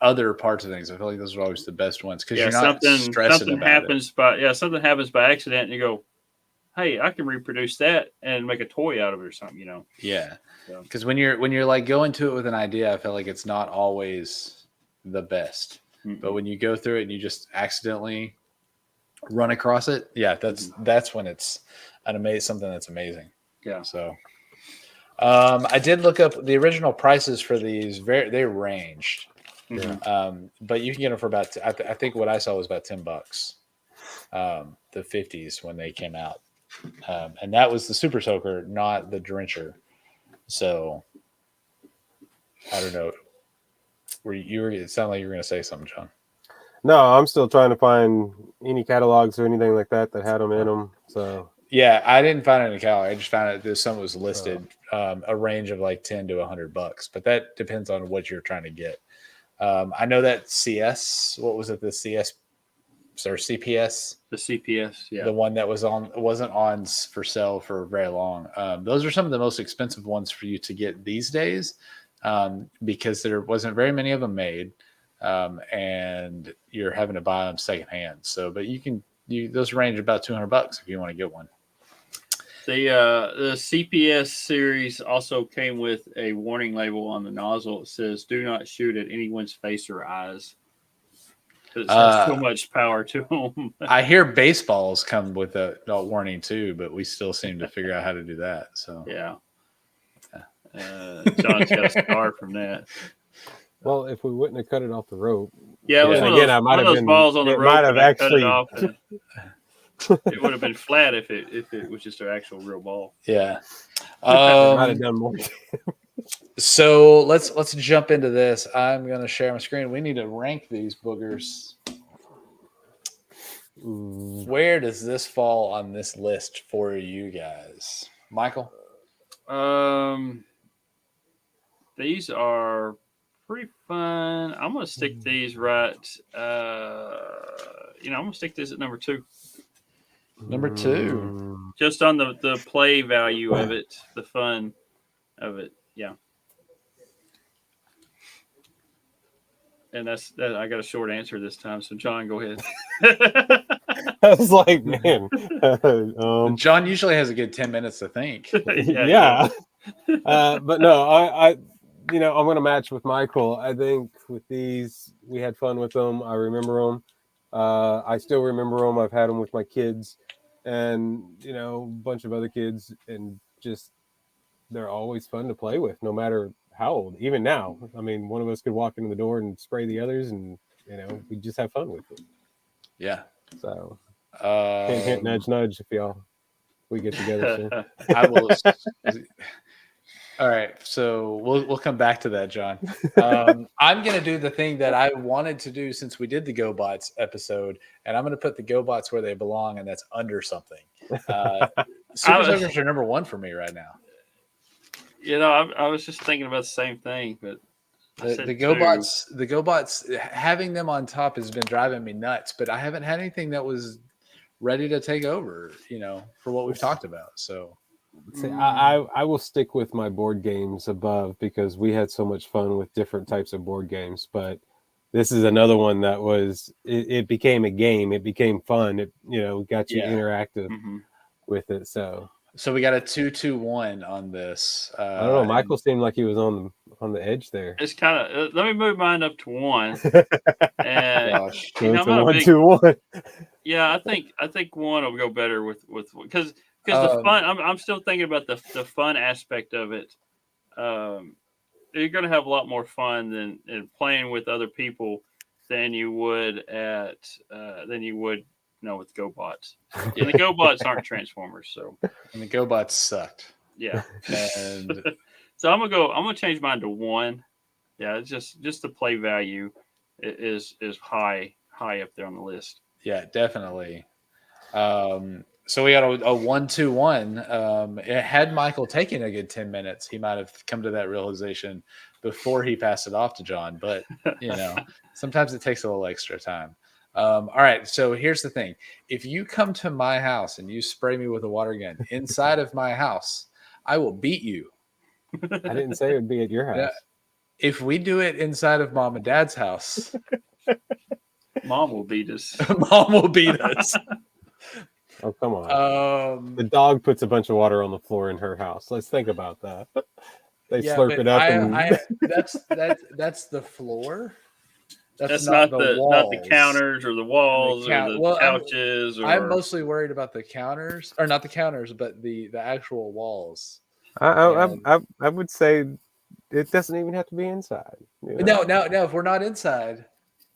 other parts of things. I feel like those are always the best ones because you're not stressing something about happens something happens by accident, and you go, hey, I can reproduce that and make a toy out of it or something. Yeah, So. because when you're like going to it with an idea, I feel like it's not always the best. Mm-hmm. But when you go through it and you just accidentally run across it, yeah, that's when it's something that's amazing. Yeah. So, I did look up the original prices for these. They ranged, but you can get them for about. I think what I saw was about $10. The 50s when they came out, and that was the Super Soaker, not the Drencher. So, I don't know. It sounded like you were going to say something, John. No, I'm still trying to find any catalogs or anything like that had them in them. So yeah, I didn't find it in the catalog. I just found out that some was listed a range of like $10 to $100, but that depends on what you're trying to get. I know that CS, what was it? The CS or CPS? The CPS, yeah. The one that wasn't on for sale for very long. Those are some of the most expensive ones for you to get these days, because there wasn't very many of them made. And you're having to buy them secondhand. So, but those range about $200 if you want to get one. The CPS series also came with a warning label on the nozzle. It says, "Do not shoot at anyone's face or eyes." It has so much power to them. I hear baseballs come with a warning too, but we still seem to figure out how to do that. So yeah, John's got a scar from that. well, if we wouldn't have cut it off the rope, Yeah, it was and one again, of I might have those been. balls on the It rope. might have and I cut actually. it off, and it would have been flat if it was just an actual real ball. yeah. Might have done more. So let's jump into this. I'm going to share my screen. We need to rank these boogers. Where does this fall on this list for you guys, Michael? These are pretty fun. I'm gonna stick these right. I'm gonna stick this at number 2. Number 2. Just on the play value of it, the fun of it. Yeah. And that's that. I got a short answer this time. So John, go ahead. I was like, man. John usually has a good 10 minutes to think. Yeah. But no, I'm going to match with Michael. I think with these, we had fun with them. I remember them. I still remember them. I've had them with my kids and, a bunch of other kids, and just, they're always fun to play with, no matter how old. Even now, I mean, one of us could walk into the door and spray the others, and, we just have fun with it. Yeah. So, hint, nudge, nudge, if we get together soon. I will. All right, so we'll come back to that, John. I'm going to do the thing that I wanted to do since we did the GoBots episode, and I'm going to put the GoBots where they belong, and that's under something. Super Soakers are number 1 for me right now. I was just thinking about the same thing, but the GoBots, having them on top has been driving me nuts, but I haven't had anything that was ready to take over, for what we've talked about. So See, I will stick with my board games above because we had so much fun with different types of board games. But this is another one that was it became a game. It became fun. It got you Yeah. interactive Mhm. with it. So So we got a 2-2-1 on this. I don't know. Michael seemed like he was on the edge there. It's kind of. Let me move mine up to 1. And Gosh. So it's I'm not a a 1, big. 2, 1. Yeah, I think 1 will go better with because the fun. I'm still thinking about the fun aspect of it. You're going to have a lot more fun than in playing with other people than you would with GoBots. And the GoBots aren't Transformers, so And the GoBots sucked. yeah. And So I'm gonna change mine to 1. Yeah, it's just the play value is high up there on the list. yeah, definitely. So we got a 1-2-1. It had Michael taken a good 10 minutes, he might have come to that realization before he passed it off to John. But sometimes it takes a little extra time. All right, so here's the thing: if you come to my house and you spray me with a water gun inside of my house, I will beat you. I didn't say it would be at your house. Yeah. If we do it inside of Mom and Dad's house, Mom will beat us. Mom will beat us. Oh, come on. The dog puts a bunch of water on the floor in her house. Let's think about that. They slurp it up. That's the floor. That's not the counters or the walls or the couches. I'm mostly worried about the counters, or not the counters, but the actual walls. I would say it doesn't even have to be inside. No. If we're not inside,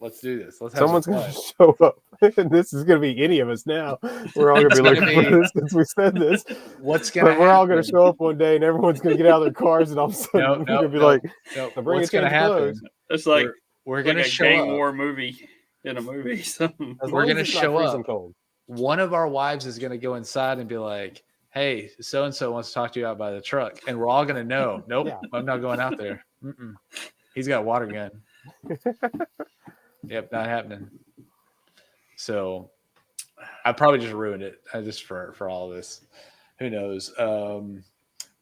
let's do this. Let's have someone's going to show up. And this is going to be any of us now. We're all going to be looking for this since we said this. What's going to happen? We're all going to show up one day and everyone's going to get out of their cars and all of a sudden we're going to be like, what's going to happen? It's like we're going to show gang up. War movie in a movie. We're going to show up. Cold. One of our wives is going to go inside and be like, hey, so-and-so wants to talk to you out by the truck. And we're all going to know, nope, I'm not going out there. He's got a water gun. Yep, not happening. So I probably just ruined it just for all of this. Who knows?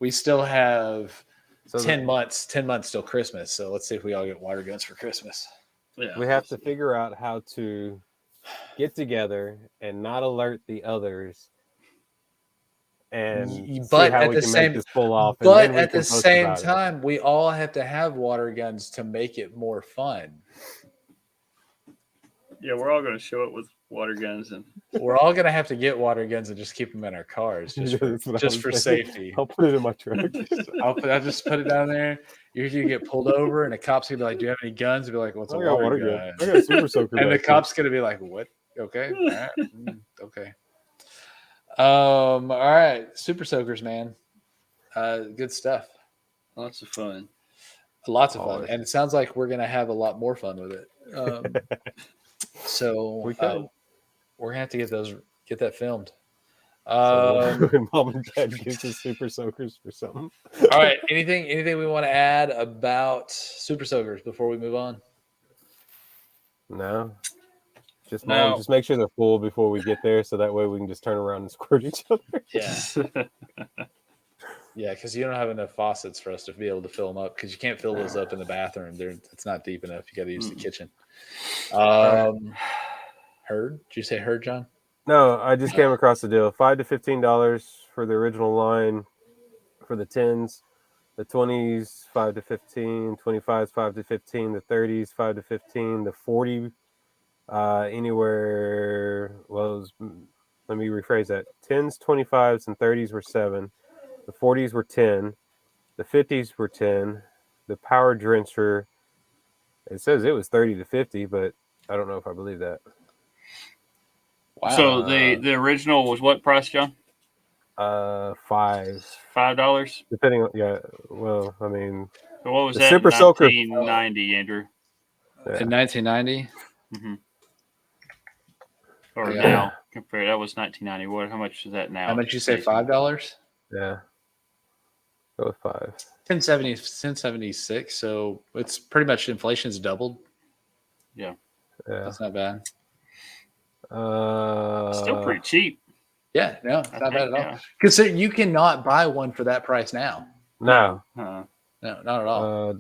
We still have 10 months till Christmas. So let's see if we all get water guns for Christmas. Yeah, we have to figure out how to get together and not alert the others. But at the same time, we all have to have water guns to make it more fun. Yeah, we're all going to show up with water guns, and we're all going to have to get water guns and just keep them in our cars, just for safety. I'll put it in my truck. I'll just put it down there. You're going to get pulled over, and the cops going to be like, "Do you have any guns?" And be like, "What's a water gun?" I got a super soaker. And the cop's going to be like, "What? Okay, all right. Okay." All right, super soakers, man. Good stuff. Lots of fun. And it sounds like we're going to have a lot more fun with it. So we're gonna have to get that filmed. When Mom and Dad gives us super soakers for something. All right. Anything we want to add about super soakers before we move on? No. Just make sure they're full before we get there, so that way we can just turn around and squirt each other. Yeah. Yeah, because you don't have enough faucets for us to be able to fill them up. Because you can't fill those up in the bathroom; it's not deep enough. You got to use the kitchen. Heard? Did you say heard, John? No, I just came across the deal: $5 to $15 for the original line for the 10s, the 20s $5 to $15, 25s $5 to $15, the 30s $5 to $15, the 40 anywhere. Well, let me rephrase that: 10s, 25s, and 30s were $7. The 40s were 10. The 50s were 10. The Power Drencher, it says it was 30 to 50, but I don't know if I believe that. Wow. So the original was what price, John? $5. Depending on well, I mean, so what was that? Super Soaker 1990, Andrew. Yeah. In 1990. Mm-hmm. Or now compare that was 1990. How much is that now? How much you say? $5? Yeah. Go with 5. 1076. So it's pretty much inflation's doubled. Yeah. That's not bad. Still pretty cheap. Yeah, no, it's I not bad think, at all. Because you cannot buy one for that price now. No. Uh, No, not at all.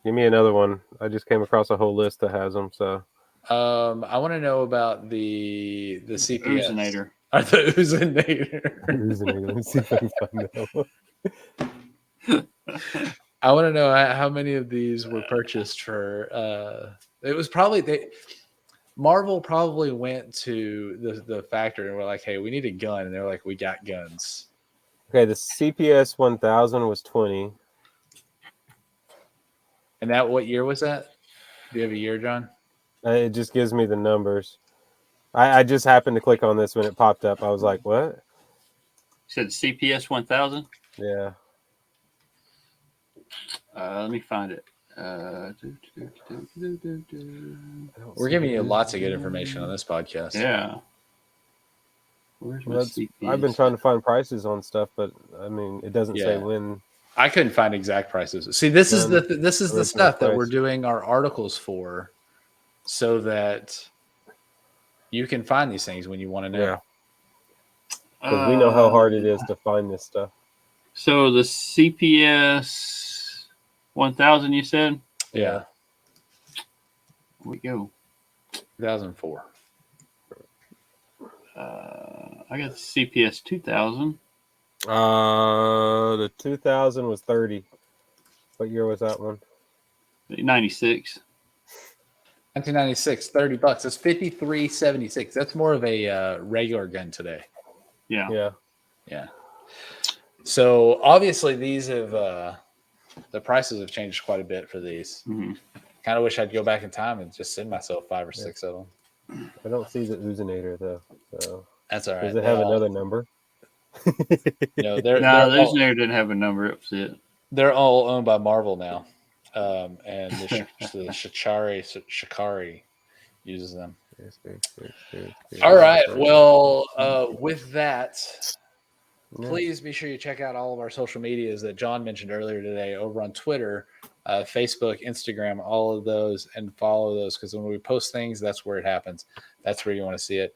Give me another one. I just came across a whole list that has them. So I want to know about the CPS. Oozinator. Or the Oozinator. Let me see if I can find that one. I want to know how many of these were purchased for. It was probably Marvel probably went to the factory and were like, "Hey, we need a gun," and they're like, "We got guns." Okay, the CPS 1000 was 20. And that what year was that? Do you have a year, John? It just gives me the numbers. I just happened to click on this when it popped up. I was like, what? Said CPS 1000. Yeah. Let me find it. We're giving you lots of good information on this podcast. Yeah. Where's my Well, CPS? I've been trying to find prices on stuff, but I mean, it doesn't say when. I couldn't find exact prices. See, this is the stuff that we're price. doing our articles for, so that you can find these things when you want to know. Yeah. Because we know how hard it is to find this stuff. So the CPS 1000, you said? Yeah. Here we go. 2004. I got the CPS 2000. The 2000 was 30. What year was that one? 96. 1996, $30. That's $53.76. That's more of a regular gun today. Yeah. Yeah. So obviously these have the prices have changed quite a bit for these. Mm-hmm. Kind of wish I'd go back in time and just send myself 5 or 6 of them. I don't see the Oozinator though. So That's all right. does it have another number? No, the Oozinator didn't have a number. It was it. They're all owned by Marvel now, and the Shikari uses them. All right. Well, with that, please be sure you check out all of our social medias that John mentioned earlier today over on Twitter, Facebook, Instagram, all of those, and follow those, because when we post things, that's where it happens. That's where you want to see it.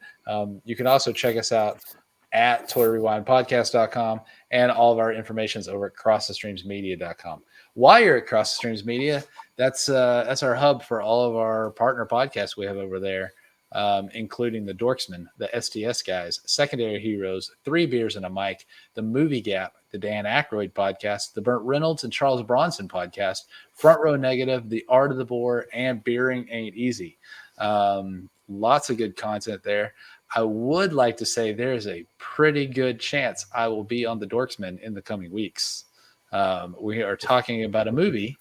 You can also check us out at toyrewindpodcast.com, and all of our information is over at crossthestreamsmedia.com. While you're at Cross the Streams Media, that's our hub for all of our partner podcasts we have over there, including the Dorksmen, the STS guys, Secondary Heroes, 3 Beers and a Mic, the Movie Gap, the Dan Aykroyd podcast, the Burt Reynolds and Charles Bronson podcast, Front Row Negative, the Art of the Boar, and Beering Ain't Easy. Lots of good content there. I would like to say there is a pretty good chance I will be on the Dorksmen in the coming weeks. We are talking about a movie,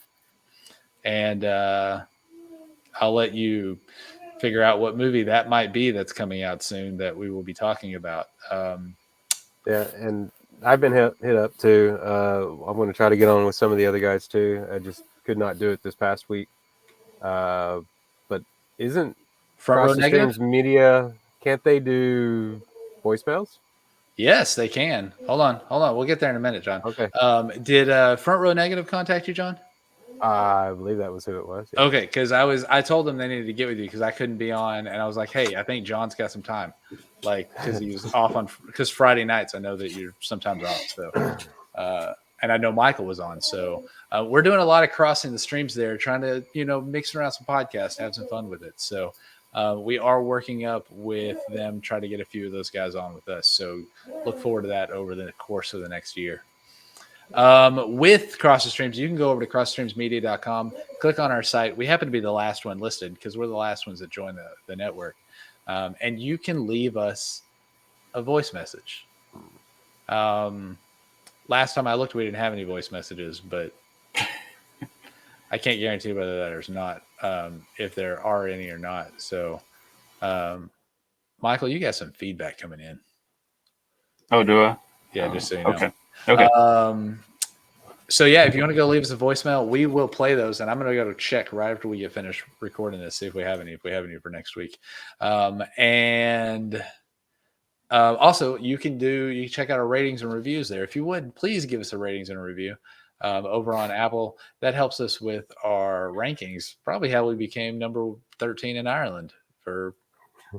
and I'll let you figure out what movie that might be that's coming out soon that we will be talking about. Yeah, and I've been hit up too. I'm going to try to get on with some of the other guys too. I just could not do it this past week. But isn't Front Row Cross the Negative? Streams Media, can't they do voicemails? Yes, they can. Hold on. We'll get there in a minute, John. Okay. Did Front Row Negative contact you, John? I believe that was who it was. Yeah. Okay, because I told them they needed to get with you because I couldn't be on, and I was like, hey, I think John's got some time, like because he was off on because Friday nights I know that you're sometimes off, so and I know Michael was on, so we're doing a lot of crossing the streams there, trying to mix around some podcasts, have some fun with it. So we are working up with them, try to get a few of those guys on with us. So look forward to that over the course of the next year. With Cross the Streams, you can go over to crossstreamsmedia.com, click on our site. We happen to be the last one listed because we're the last ones that join the network. And you can leave us a voice message. Last time I looked, we didn't have any voice messages, but I can't guarantee whether that is not, if there are any or not. So, Michael, you got some feedback coming in. Oh, do I? Yeah, just so you know. Okay. Okay. So yeah, if you want to go leave us a voicemail, we will play those, and I'm going to go check right after we get finished recording this, see if we have any for next week. Also, you can check out our ratings and reviews there. If you would, please give us a ratings and a review over on Apple. That helps us with our rankings. Probably how we became number 13 in Ireland for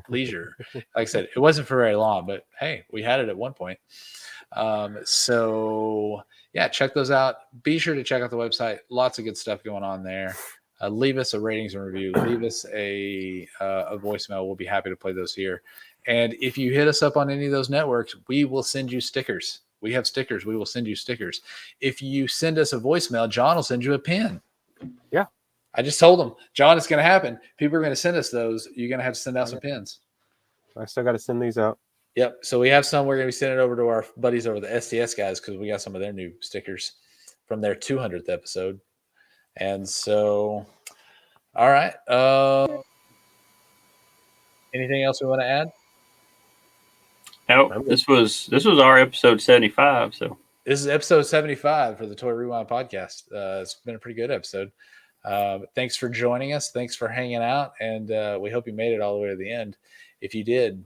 leisure. Like I said, it wasn't for very long, but hey, we had it at one point. So yeah, check those out. Be sure to check out the website. Lots of good stuff going on there. Leave us a ratings and review. Leave us a voicemail. We'll be happy to play those here. And if you hit us up on any of those networks, we will send you stickers. We have stickers. We will send you stickers. If you send us a voicemail, John will send you a pin. Yeah. I just told him, John, it's going to happen. People are going to send us those. You're going to have to send out some pins. I still got to send these out. Yep. So we have some. We're going to be sending over to our buddies over the SDS guys because we got some of their new stickers from their 200th episode. And so, all right. Anything else we want to add? No, this was our episode 75. So this is episode 75 for the Toy Rewind podcast. It's been a pretty good episode. Thanks for joining us. Thanks for hanging out. And we hope you made it all the way to the end. If you did,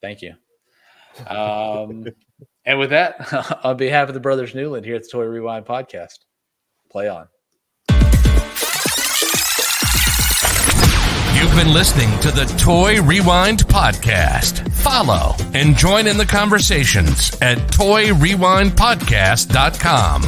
thank you. And with that, on behalf of the Brothers Newland here at the Toy Rewind podcast, play on. You've been listening to the Toy Rewind podcast. Follow and join in the conversations at toyrewindpodcast.com.